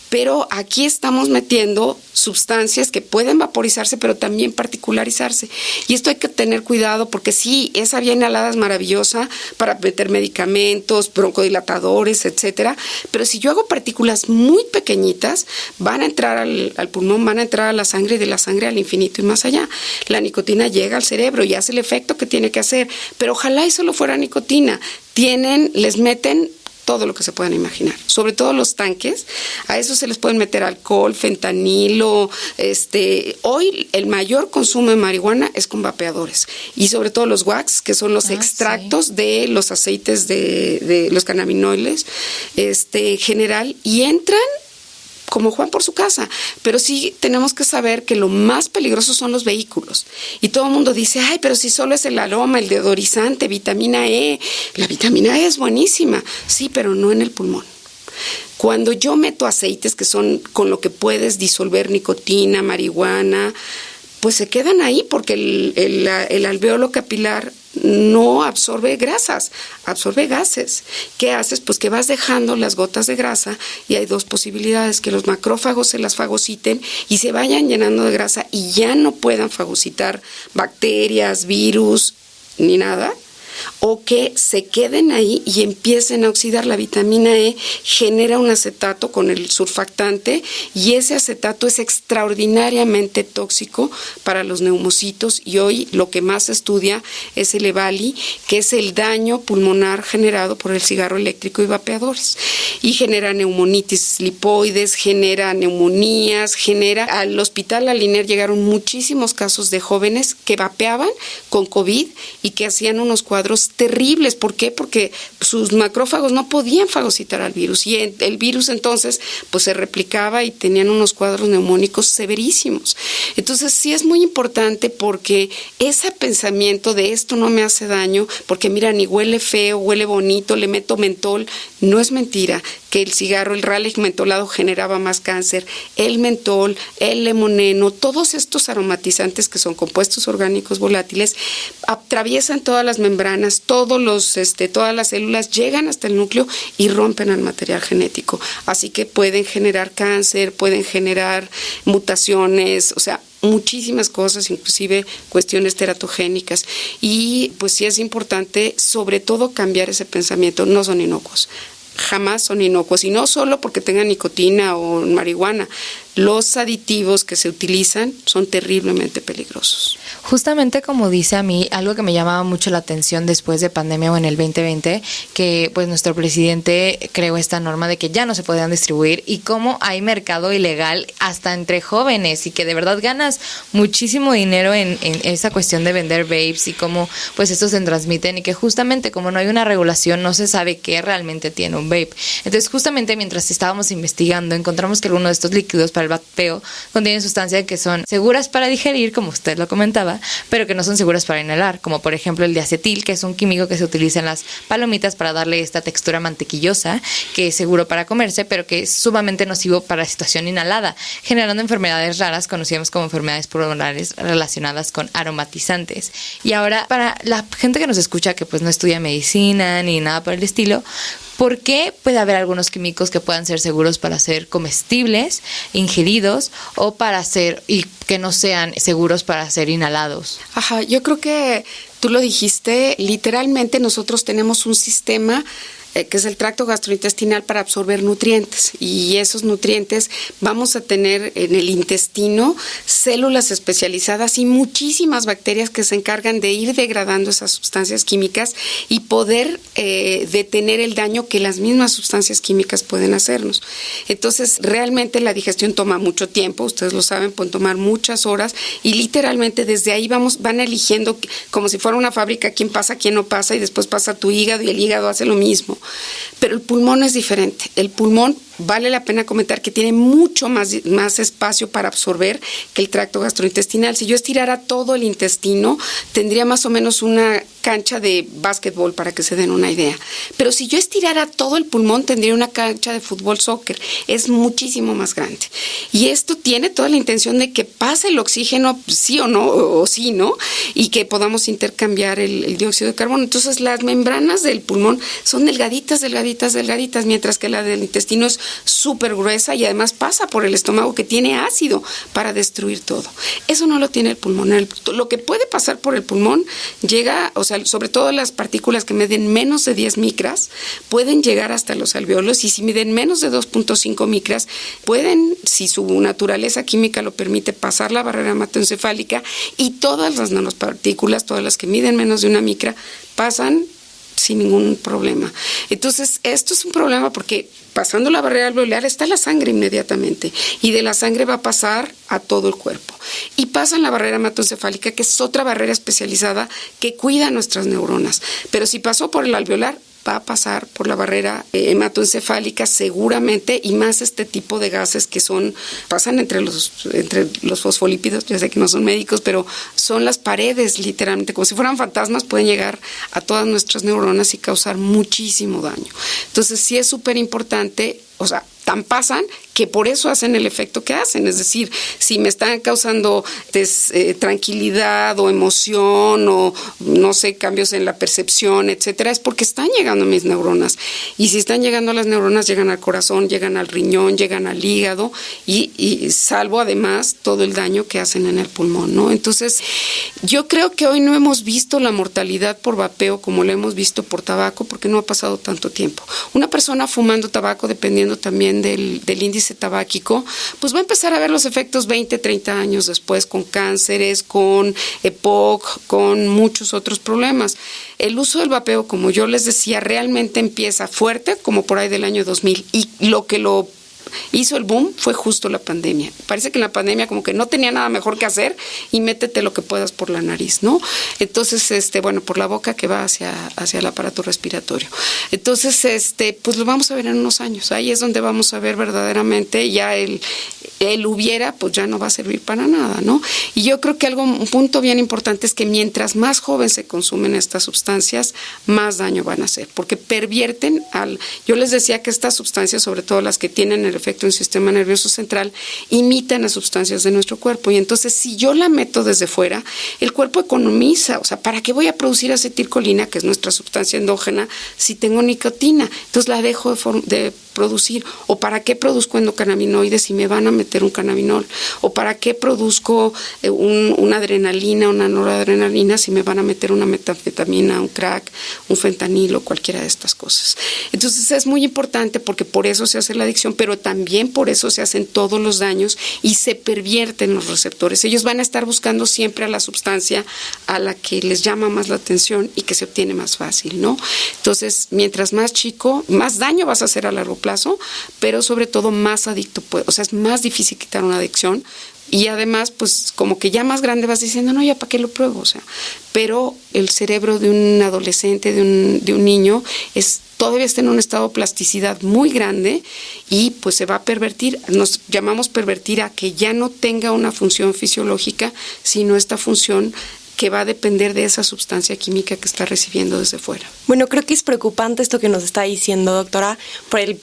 Pero aquí estamos metiendo sustancias que pueden vaporizarse, pero también particularizarse. Y esto hay que tener cuidado, porque sí, esa vía inhalada es maravillosa para meter medicamentos, broncodilatadores, etcétera. Pero si yo hago partículas muy pequeñitas, van a entrar al pulmón, van a entrar a la sangre, y de la sangre al infinito y más allá. La nicotina llega al cerebro y hace el efecto que tiene que hacer. Pero ojalá y solo fuera nicotina. Les meten todo lo que se puedan imaginar, sobre todo los tanques, a eso se les pueden meter alcohol, fentanilo, hoy el mayor consumo de marihuana es con vapeadores, y sobre todo los wax, que son los extractos de los aceites de los cannabinoides, general, y entran como Juan por su casa, pero sí tenemos que saber que lo más peligroso son los vehículos, y todo el mundo dice, ay, pero si solo es el aroma, el deodorizante, vitamina E, la vitamina E es buenísima, sí, pero no en el pulmón. Cuando yo meto aceites que son con lo que puedes disolver nicotina, marihuana, pues se quedan ahí, porque el alveolo capilar no absorbe grasas, absorbe gases. ¿Qué haces? Pues que vas dejando las gotas de grasa y hay dos posibilidades, que los macrófagos se las fagociten y se vayan llenando de grasa y ya no puedan fagocitar bacterias, virus, ni nada, o que se queden ahí y empiecen a oxidar. La vitamina E genera un acetato con el surfactante y ese acetato es extraordinariamente tóxico para los neumocitos, y hoy lo que más se estudia es el EVALI, que es el daño pulmonar generado por el cigarro eléctrico y vapeadores, y genera neumonitis lipoides, genera neumonías, al hospital Aliner llegaron muchísimos casos de jóvenes que vapeaban con COVID y que hacían unos cuadros terribles. ¿Por qué? Porque sus macrófagos no podían fagocitar al virus y el virus entonces pues se replicaba y tenían unos cuadros neumónicos severísimos. Entonces sí es muy importante, porque ese pensamiento de esto no me hace daño, porque mira, ni huele feo, huele bonito, le meto mentol, no es mentira que el cigarro, el Raleigh mentolado generaba más cáncer, el mentol, el limoneno, todos estos aromatizantes que son compuestos orgánicos volátiles, atraviesan todas las membranas, todas las células llegan hasta el núcleo y rompen al material genético. Así que pueden generar cáncer, pueden generar mutaciones, o sea, muchísimas cosas, inclusive cuestiones teratogénicas. Y pues sí es importante, sobre todo, cambiar ese pensamiento. No son inocuos. Jamás son inocuos, y no solo porque tengan nicotina o marihuana. Los aditivos que se utilizan son terriblemente peligrosos. Justamente como dice, a mí algo que me llamaba mucho la atención después de pandemia o en el 2020, que pues nuestro presidente creó esta norma de que ya no se podían distribuir, y cómo hay mercado ilegal hasta entre jóvenes, y que de verdad ganas muchísimo dinero en esa cuestión de vender vapes, y cómo pues estos se transmiten, y que justamente como no hay una regulación no se sabe qué realmente tiene un vape. Entonces justamente mientras estábamos investigando encontramos que alguno de estos líquidos para el vapeo contienen sustancias que son seguras para digerir, como usted lo comentaba, pero que no son seguras para inhalar, como por ejemplo el diacetil, que es un químico que se utiliza en las palomitas para darle esta textura mantequillosa, que es seguro para comerse, pero que es sumamente nocivo para la situación inhalada, generando enfermedades raras conocidas como enfermedades pulmonares relacionadas con aromatizantes. Y ahora, para la gente que nos escucha que pues no estudia medicina ni nada por el estilo, ¿por qué puede haber algunos químicos que puedan ser seguros para ser comestibles, ingeridos, o para ser, y que no sean seguros para ser inhalados? Ajá, yo creo que tú lo dijiste, literalmente nosotros tenemos un sistema que es el tracto gastrointestinal para absorber nutrientes, y esos nutrientes vamos a tener en el intestino células especializadas y muchísimas bacterias que se encargan de ir degradando esas sustancias químicas y poder detener el daño que las mismas sustancias químicas pueden hacernos. Entonces realmente la digestión toma mucho tiempo, ustedes lo saben, pueden tomar muchas horas, y literalmente desde ahí van eligiendo como si fuera una fábrica quién pasa, quién no pasa, y después pasa tu hígado y el hígado hace lo mismo. Pero el pulmón es diferente. El pulmón, vale la pena comentar que tiene mucho más espacio para absorber que el tracto gastrointestinal. Si yo estirara todo el intestino, tendría más o menos una cancha de básquetbol, para que se den una idea. Pero si yo estirara todo el pulmón, tendría una cancha de fútbol, soccer. Es muchísimo más grande. Y esto tiene toda la intención de que pase el oxígeno, sí o no, o sí, ¿no? Y que podamos intercambiar el dióxido de carbono. Entonces, las membranas del pulmón son delgaditas, mientras que la del intestino es súper gruesa, y además pasa por el estómago, que tiene ácido para destruir todo. Eso no lo tiene el pulmón. Lo que puede pasar por el pulmón llega, o sea, sobre todo las partículas que miden menos de 10 micras, pueden llegar hasta los alveolos, y si miden menos de 2.5 micras, pueden, si su naturaleza química lo permite, pasar la barrera hematoencefálica, y todas las nanopartículas, todas las que miden menos de 1 micra, pasan sin ningún problema. Entonces, esto es un problema porque pasando la barrera alveolar está la sangre inmediatamente, y de la sangre va a pasar a todo el cuerpo. Y pasa en la barrera hematoencefálica, que es otra barrera especializada que cuida nuestras neuronas. Pero si pasó por el alveolar, va a pasar por la barrera hematoencefálica seguramente, y más este tipo de gases que pasan entre los fosfolípidos. Ya sé que no son médicos, pero son las paredes, literalmente, como si fueran fantasmas, pueden llegar a todas nuestras neuronas y causar muchísimo daño. Entonces sí es súper importante o sea, tan pasan que por eso hacen el efecto que hacen. Es decir, si me están causando tranquilidad o emoción o, no sé, cambios en la percepción, etcétera, es porque están llegando a mis neuronas. Y si están llegando a las neuronas, llegan al corazón, llegan al riñón, llegan al hígado y salvo además todo el daño que hacen en el pulmón, ¿no? Entonces, yo creo que hoy no hemos visto la mortalidad por vapeo como la hemos visto por tabaco porque no ha pasado tanto tiempo. Una persona fumando tabaco, dependiendo también del índice tabáquico, pues va a empezar a ver los efectos 20, 30 años después con cánceres, con EPOC, con muchos otros problemas. El uso del vapeo, como yo les decía, realmente empieza fuerte, como por ahí del año 2000, y lo que lo hizo el boom fue justo la pandemia. Parece que en la pandemia como que no tenía nada mejor que hacer y métete lo que puedas por la nariz, ¿no? Entonces, bueno, por la boca que va hacia el aparato respiratorio. Entonces, pues lo vamos a ver en unos años. Ahí es donde vamos a ver verdaderamente ya el hubiera, pues ya no va a servir para nada, ¿no? Y yo creo que un punto bien importante es que mientras más joven se consumen estas sustancias, más daño van a hacer, porque pervierten yo les decía que estas sustancias, sobre todo las que tienen el efecto en el sistema nervioso central, imitan a sustancias de nuestro cuerpo. Y entonces, si yo la meto desde fuera, el cuerpo economiza. O sea, ¿para qué voy a producir acetilcolina, que es nuestra sustancia endógena, si tengo nicotina? Entonces la dejo de producir. ¿O para qué produzco endocannabinoides si me van a meter un cannabinol? ¿O para qué produzco una adrenalina, una noradrenalina si me van a meter una metanfetamina, un crack, un fentanilo, cualquiera de estas cosas? Entonces es muy importante porque por eso se hace la adicción, pero también por eso se hacen todos los daños y se pervierten los receptores. Ellos van a estar buscando siempre a la sustancia a la que les llama más la atención y que se obtiene más fácil, ¿no? Entonces, mientras más chico, más daño vas a hacer a largo plazo, pero sobre todo más adicto o sea, es más difícil quitar una adicción. Y además, pues como que ya más grande vas diciendo, no, ya para qué lo pruebo, o sea, pero el cerebro de un adolescente, de un niño, todavía está en un estado de plasticidad muy grande y pues se va a pervertir. Nos llamamos pervertir a que ya no tenga una función fisiológica, sino esta función que va a depender de esa sustancia química que está recibiendo desde fuera. Bueno, creo que es preocupante esto que nos está diciendo, doctora, por el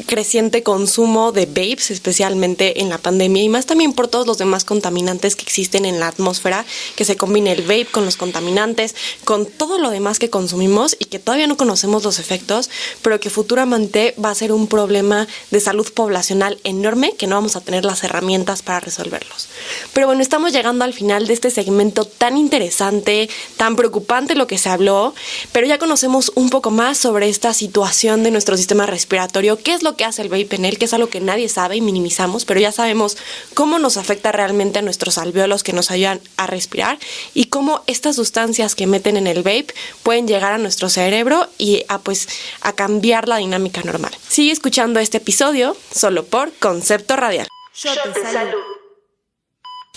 creciente consumo de vapes, especialmente en la pandemia, y más también por todos los demás contaminantes que existen en la atmósfera, que se combine el vape con los contaminantes, con todo lo demás que consumimos y que todavía no conocemos los efectos, pero que futuramente va a ser un problema de salud poblacional enorme que no vamos a tener las herramientas para resolverlos. Pero bueno, estamos llegando al final de este segmento tan interesante, tan preocupante lo que se habló, pero ya conocemos un poco más sobre esta situación de nuestro sistema respiratorio, qué es lo que hace el vape en él, que es algo que nadie sabe y minimizamos, pero ya sabemos cómo nos afecta realmente a nuestros alvéolos que nos ayudan a respirar y cómo estas sustancias que meten en el vape pueden llegar a nuestro cerebro y a cambiar la dinámica normal. Sigue escuchando este episodio solo por Concepto Radial. Shot de salud.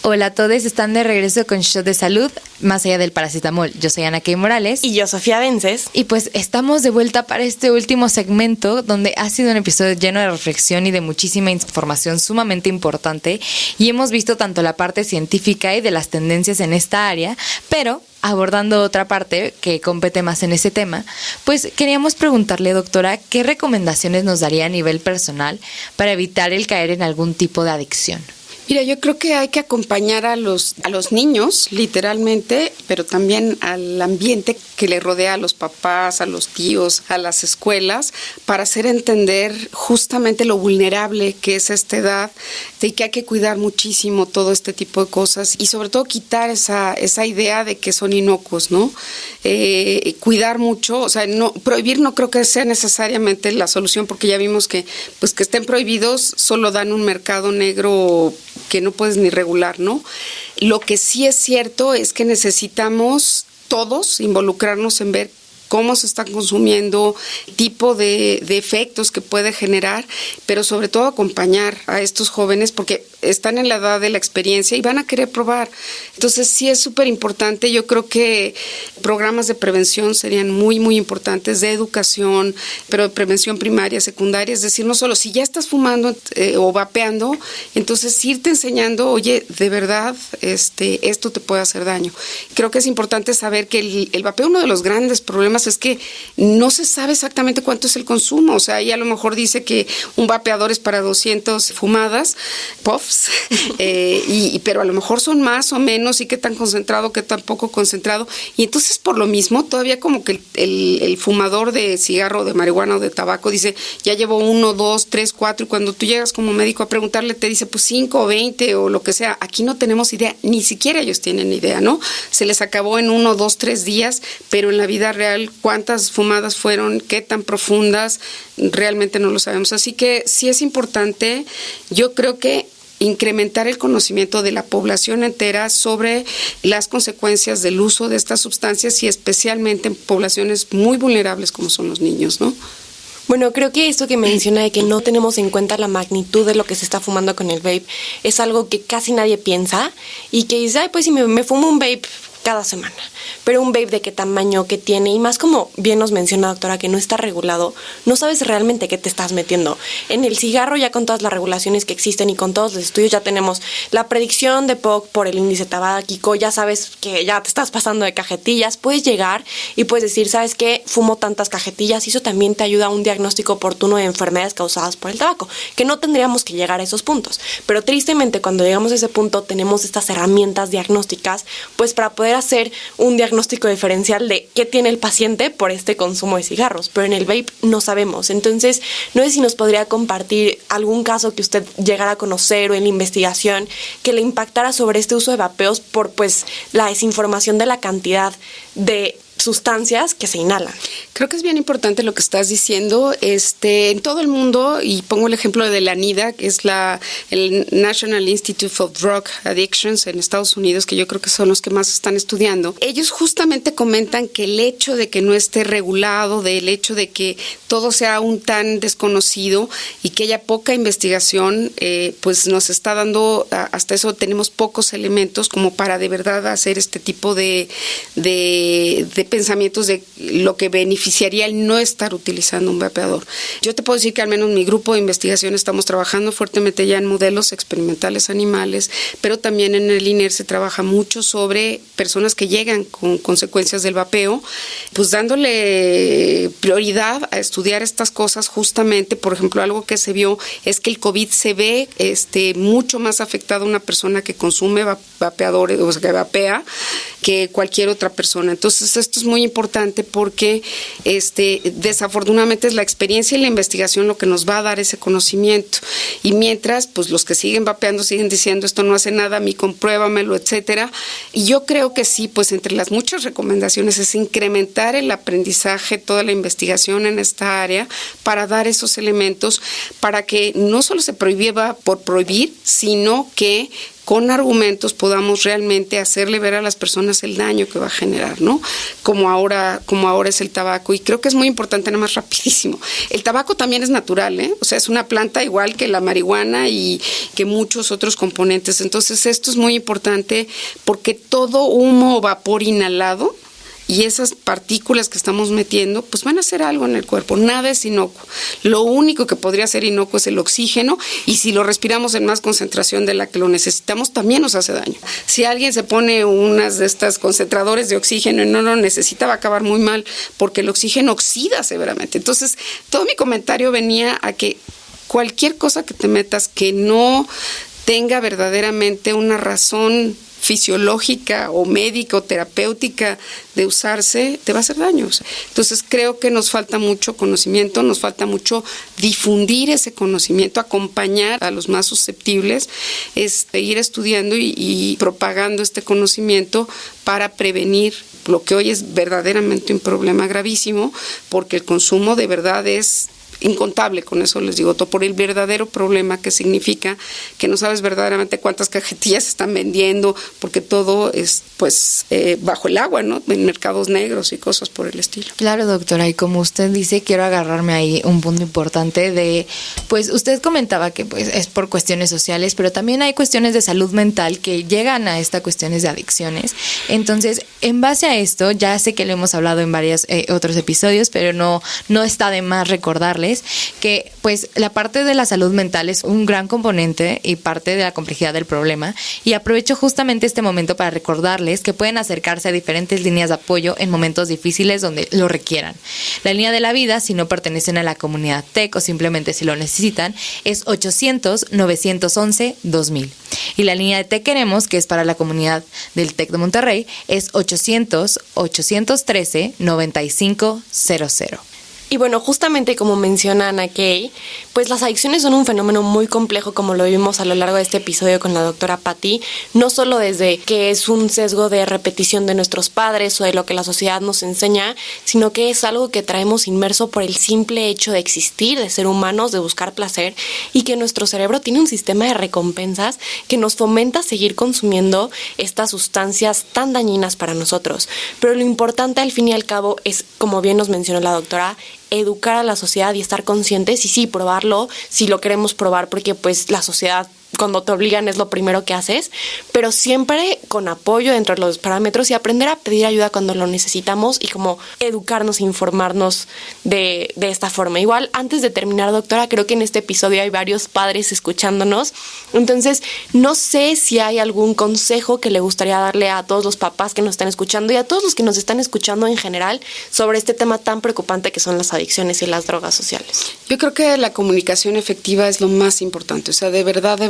Hola a todos, están de regreso con Shot de Salud, más allá del paracetamol. Yo soy Ana Kay Morales. Y yo, Sofía Vences. Y pues estamos de vuelta para este último segmento, donde ha sido un episodio lleno de reflexión y de muchísima información sumamente importante. Y hemos visto tanto la parte científica y de las tendencias en esta área, pero abordando otra parte que compete más en ese tema, pues queríamos preguntarle, doctora, ¿qué recomendaciones nos daría a nivel personal para evitar el caer en algún tipo de adicción? Mira, yo creo que hay que acompañar a los niños, literalmente, pero también al ambiente que le rodea, a los papás, a los tíos, a las escuelas, para hacer entender justamente lo vulnerable que es esta edad, de que hay que cuidar muchísimo todo este tipo de cosas y sobre todo quitar esa idea de que son inocuos, ¿no? Cuidar mucho, o sea, prohibir no creo que sea necesariamente la solución, porque ya vimos que estén prohibidos solo dan un mercado negro que no puedes ni regular, ¿no? Lo que sí es cierto es que necesitamos todos involucrarnos en ver cómo se está consumiendo, tipo de efectos que puede generar, pero sobre todo acompañar a estos jóvenes, porque están en la edad de la experiencia y van a querer probar. Entonces sí es súper importante. Yo creo que programas de prevención serían muy, muy importantes, de educación, pero de prevención primaria, secundaria. Es decir, no solo si ya estás fumando o vapeando, entonces irte enseñando, oye, de verdad, esto te puede hacer daño. Creo que es importante saber que el vapeo, uno de los grandes problemas es que no se sabe exactamente cuánto es el consumo. O sea, ahí a lo mejor dice que un vapeador es para 200 fumadas, puffs, pero a lo mejor son más o menos, y qué tan concentrado, qué tan poco concentrado. Y entonces, por lo mismo, todavía como que el fumador de cigarro, de marihuana o de tabaco dice, ya llevo 1, 2, 3, 4, y cuando tú llegas como médico a preguntarle, te dice, pues 5 o 20 o lo que sea. Aquí no tenemos idea, ni siquiera ellos tienen idea, ¿no? Se les acabó en 1, 2, 3 días, pero en la vida real, ¿cuántas fumadas fueron? ¿Qué tan profundas? Realmente no lo sabemos. Así que sí es importante, yo creo que incrementar el conocimiento de la población entera sobre las consecuencias del uso de estas sustancias y especialmente en poblaciones muy vulnerables como son los niños, ¿no? Bueno, creo que esto que menciona de que no tenemos en cuenta la magnitud de lo que se está fumando con el vape es algo que casi nadie piensa y que dice, ay, pues si me fumo un vape cada semana, pero un vape de qué tamaño, qué tiene, y más como bien nos menciona doctora, que no está regulado, no sabes realmente qué te estás metiendo. En el cigarro ya con todas las regulaciones que existen y con todos los estudios ya tenemos la predicción de POC por el índice tabáquico, ya sabes que ya te estás pasando de cajetillas, puedes llegar y puedes decir, ¿sabes qué? Fumo tantas cajetillas y eso también te ayuda a un diagnóstico oportuno de enfermedades causadas por el tabaco, que no tendríamos que llegar a esos puntos, pero tristemente cuando llegamos a ese punto tenemos estas herramientas diagnósticas pues para poder hacer un diagnóstico diferencial de qué tiene el paciente por este consumo de cigarros, pero en el vape no sabemos. Entonces, no sé si nos podría compartir algún caso que usted llegara a conocer o en la investigación que le impactara sobre este uso de vapeos por pues la desinformación de la cantidad de sustancias que se inhalan. Creo que es bien importante lo que estás diciendo. En todo el mundo, y pongo el ejemplo de la NIDA, que es el National Institute for Drug Addictions en Estados Unidos, que yo creo que son los que más están estudiando. Ellos justamente comentan que el hecho de que no esté regulado, del hecho de que todo sea aún tan desconocido y que haya poca investigación, pues nos está dando, hasta eso tenemos pocos elementos como para de verdad hacer este tipo de pensamientos de lo que beneficiaría el no estar utilizando un vapeador. Yo te puedo decir que al menos mi grupo de investigación estamos trabajando fuertemente ya en modelos experimentales animales, pero también en el INER se trabaja mucho sobre personas que llegan con consecuencias del vapeo, pues dándole prioridad a estudiar estas cosas justamente. Por ejemplo, algo que se vio es que el COVID se ve mucho más afectado a una persona que consume vapeadores, o sea, que vapea, que cualquier otra persona. Entonces, esto es muy importante porque desafortunadamente es la experiencia y la investigación lo que nos va a dar ese conocimiento. Y mientras, pues los que siguen vapeando siguen diciendo esto no hace nada, a mí compruébamelo, etcétera. Y yo creo que sí, pues entre las muchas recomendaciones es incrementar el aprendizaje, toda la investigación en esta área para dar esos elementos para que no solo se prohíba por prohibir, sino que con argumentos podamos realmente hacerle ver a las personas el daño que va a generar, ¿no? Como ahora es el tabaco. Y creo que es muy importante, nada más rapidísimo. El tabaco también es natural, ¿eh? O sea, es una planta igual que la marihuana y que muchos otros componentes. Entonces, esto es muy importante porque todo humo o vapor inhalado y esas partículas que estamos metiendo, pues van a hacer algo en el cuerpo. Nada es inocuo. Lo único que podría ser inocuo es el oxígeno, y si lo respiramos en más concentración de la que lo necesitamos, también nos hace daño. Si alguien se pone unas de estas concentradores de oxígeno y no lo necesita, va a acabar muy mal, porque el oxígeno oxida severamente. Entonces, todo mi comentario venía a que cualquier cosa que te metas que no tenga verdaderamente una razón fisiológica o médica o terapéutica de usarse, te va a hacer daño. Entonces creo que nos falta mucho conocimiento, nos falta mucho difundir ese conocimiento, acompañar a los más susceptibles, ir estudiando y propagando este conocimiento para prevenir lo que hoy es verdaderamente un problema gravísimo, porque el consumo de verdad es incontable, con eso les digo todo, por el verdadero problema que significa que no sabes verdaderamente cuántas cajetillas están vendiendo, porque todo es pues bajo el agua, ¿no? En mercados negros y cosas por el estilo. Claro, doctora, y como usted dice, quiero agarrarme ahí un punto importante de, pues usted comentaba que pues es por cuestiones sociales, pero también hay cuestiones de salud mental que llegan a estas cuestiones de adicciones. Entonces, en base a esto, ya sé que lo hemos hablado en varios otros episodios, pero no está de más recordarles que pues la parte de la salud mental es un gran componente y parte de la complejidad del problema, y aprovecho justamente este momento para recordarles que pueden acercarse a diferentes líneas de apoyo en momentos difíciles donde lo requieran. La línea de la vida, si no pertenecen a la comunidad TEC o simplemente si lo necesitan, es 800-911-2000. Y la línea de Te Queremos, que es para la comunidad del TEC de Monterrey, es 800-813-9500. Y bueno, justamente como menciona Ana Kay, pues las adicciones son un fenómeno muy complejo, como lo vimos a lo largo de este episodio con la doctora Patti, no solo desde que es un sesgo de repetición de nuestros padres o de lo que la sociedad nos enseña, sino que es algo que traemos inmerso por el simple hecho de existir, de ser humanos, de buscar placer, y que nuestro cerebro tiene un sistema de recompensas que nos fomenta a seguir consumiendo estas sustancias tan dañinas para nosotros. Pero lo importante al fin y al cabo es, como bien nos mencionó la doctora, educar a la sociedad y estar conscientes y sí, probarlo si lo queremos probar, porque pues la sociedad cuando te obligan es lo primero que haces, pero siempre con apoyo dentro de los parámetros y aprender a pedir ayuda cuando lo necesitamos y como educarnos e informarnos de esta forma. Igual, antes de terminar, doctora, creo que en este episodio hay varios padres escuchándonos, entonces no sé si hay algún consejo que le gustaría darle a todos los papás que nos están escuchando y a todos los que nos están escuchando en general sobre este tema tan preocupante que son las adicciones y las drogas sociales. Yo creo que la comunicación efectiva es lo más importante, o sea, de verdad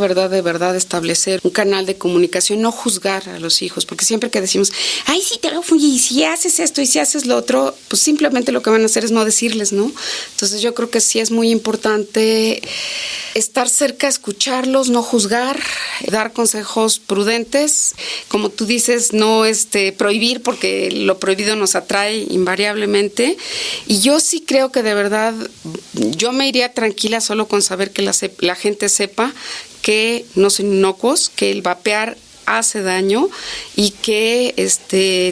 establecer un canal de comunicación, no juzgar a los hijos, porque siempre que decimos, ay, sí, te lo fui, y si haces esto y si haces lo otro, pues simplemente lo que van a hacer es no decirles, ¿no? Entonces yo creo que sí es muy importante estar cerca, escucharlos, no juzgar, dar consejos prudentes, como tú dices, no prohibir, porque lo prohibido nos atrae invariablemente, y yo sí creo que de verdad yo me iría tranquila solo con saber que la gente sepa que no son inocuos, que el vapear hace daño y que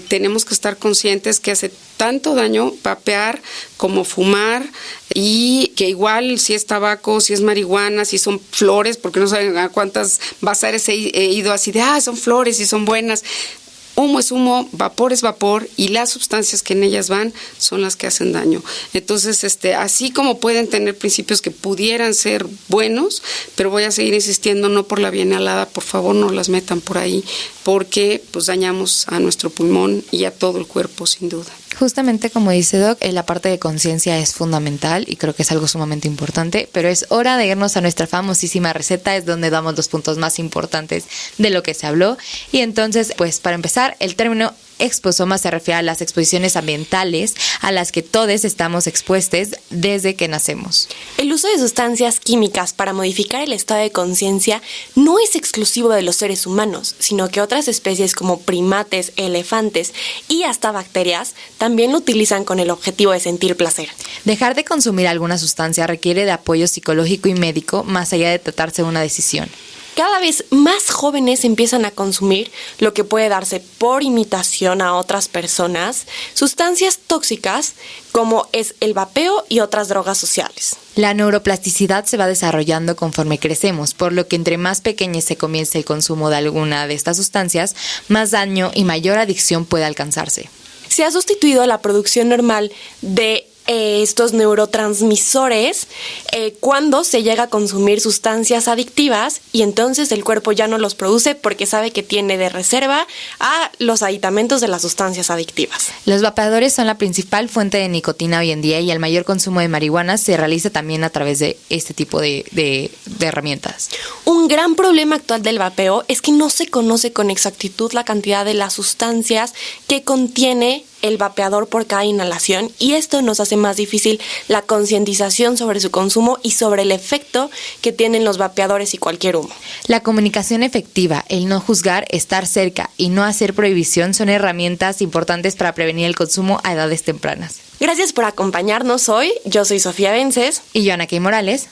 tenemos que estar conscientes que hace tanto daño vapear como fumar, y que igual si es tabaco, si es marihuana, si son flores, porque no saben a cuántas bazares he ido así de, son flores y son buenas. Humo es humo, vapor es vapor, y las sustancias que en ellas van son las que hacen daño. Entonces, así como pueden tener principios que pudieran ser buenos, pero voy a seguir insistiendo, no por la bienalada, por favor no las metan por ahí, porque pues dañamos a nuestro pulmón y a todo el cuerpo sin duda. Justamente como dice Doc, la parte de conciencia es fundamental y creo que es algo sumamente importante, pero es hora de irnos a nuestra famosísima receta, es donde damos los puntos más importantes de lo que se habló. Y entonces, pues para empezar, el término exposoma se refiere a las exposiciones ambientales a las que todos estamos expuestos desde que nacemos. El uso de sustancias químicas para modificar el estado de conciencia no es exclusivo de los seres humanos, sino que otras especies como primates, elefantes y hasta bacterias también lo utilizan con el objetivo de sentir placer. Dejar de consumir alguna sustancia requiere de apoyo psicológico y médico más allá de tratarse de una decisión. Cada vez más jóvenes empiezan a consumir, lo que puede darse por imitación a otras personas, sustancias tóxicas como es el vapeo y otras drogas sociales. La neuroplasticidad se va desarrollando conforme crecemos, por lo que entre más pequeño se comience el consumo de alguna de estas sustancias, más daño y mayor adicción puede alcanzarse. Se ha sustituido la producción normal de estos neurotransmisores cuando se llega a consumir sustancias adictivas, y entonces el cuerpo ya no los produce porque sabe que tiene de reserva a los aditamentos de las sustancias adictivas. Los vapeadores son la principal fuente de nicotina hoy en día, y el mayor consumo de marihuana se realiza también a través de este tipo de herramientas. Un gran problema actual del vapeo es que no se conoce con exactitud la cantidad de las sustancias que contiene el vapeador por cada inhalación y esto nos hace más difícil la concientización sobre su consumo y sobre el efecto que tienen los vapeadores y cualquier humo. La comunicación efectiva, el no juzgar, estar cerca y no hacer prohibición son herramientas importantes para prevenir el consumo a edades tempranas. Gracias por acompañarnos hoy. Yo soy Sofía Vences. Y yo, Ana Kay Morales.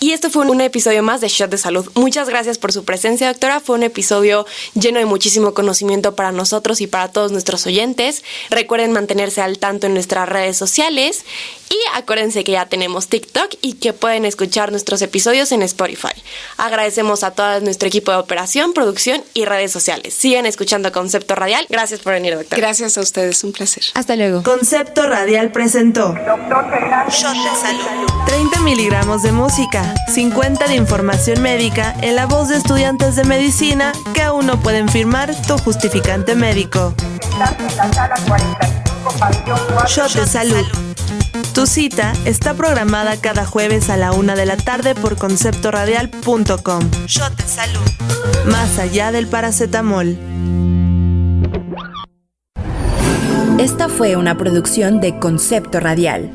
Y este fue un episodio más de Shot de Salud. Muchas gracias por su presencia, doctora. Fue un episodio lleno de muchísimo conocimiento para nosotros y para todos nuestros oyentes. Recuerden mantenerse al tanto en nuestras redes sociales y acuérdense que ya tenemos TikTok y que pueden escuchar nuestros episodios en Spotify. Agradecemos a todo nuestro equipo de operación, producción y redes sociales. Sigan escuchando Concepto Radial. Gracias por venir, doctora. Gracias a ustedes, un placer. Hasta luego. Concepto Radial presentó Shot de Salud. 30 miligramos de música, 50 de información médica en la voz de estudiantes de medicina que aún no pueden firmar tu justificante médico. Shot de Salud. Tu cita está programada cada jueves a la 1 de la tarde por conceptoradial.com. Shot de Salud. Más allá del paracetamol. Esta fue una producción de Concepto Radial.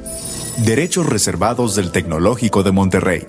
Derechos reservados del Tecnológico de Monterrey.